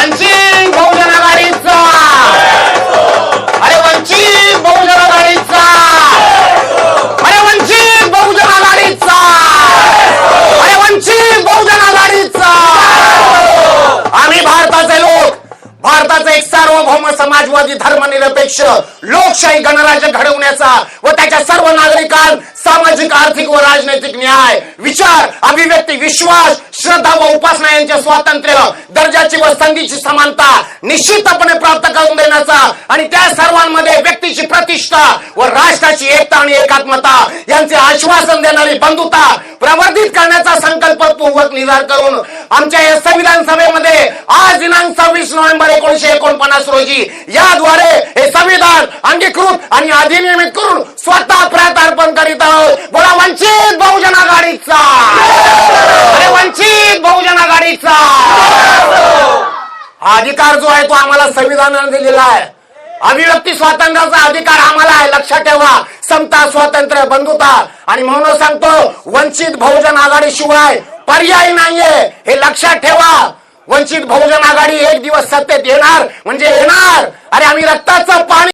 वंचित बहुजन आघाडीचा, अरे वंचित बहुजन आघाडीचा, अरे वंचित बहुजन आघाडीचा, अरे वंचित बहुजन आघाडीचा। आम्ही भारताचे लोक, भारताचे एक सार्वभौम समाजवादी धर्मनिरपेक्ष लोकशाही गणराज्य घडवण्याचा व त्याच्या सर्व नागरिकांना सामाजिक, आर्थिक व राजनैतिक न्याय, विचार, अभिव्यक्ती, विश्वास, श्रद्धा व उपासना यांचे स्वातंत्र्य, दर्जाची व संधीची समानता निश्चितपणे प्राप्त करून देण्याचा आणि त्या सर्वांमध्ये व्यक्तीची प्रतिष्ठा व राष्ट्राची एकता आणि एकात्मता यांचे आश्वासन देणारी बंधुता प्रवर्धित करण्याचा संकल्पपूर्वक निर्धार करून आमच्या या संविधान सभेमध्ये आज दिनांक 26 नोव्हेंबर 1949 रोजी याद्वारे हे संविधान अंगीकृत आणि अधिनियमित करून स्वतः प्रार्थार्पण करीत आहोत। बोला वंचित बहुजन आघाडीचा, अरे वंचित बहुजन आघाडीचा। हा अधिकार जो आहे तो आम्हाला संविधानाने दिलेला आहे। अभिव्यक्ती स्वातंत्र्याचा अधिकार आम्हाला आहे, लक्षात ठेवा। समता, स्वातंत्र्य, बंधुता आणि म्हणून सांगतो वंचित बहुजन आघाडी शिवाय पर्याय नाहीये, हे लक्षात ठेवा। वंचित बहुजन आघाडी एक दिवस सत्तेत येणार म्हणजे येणार। अरे आम्ही रक्ताचं पाणी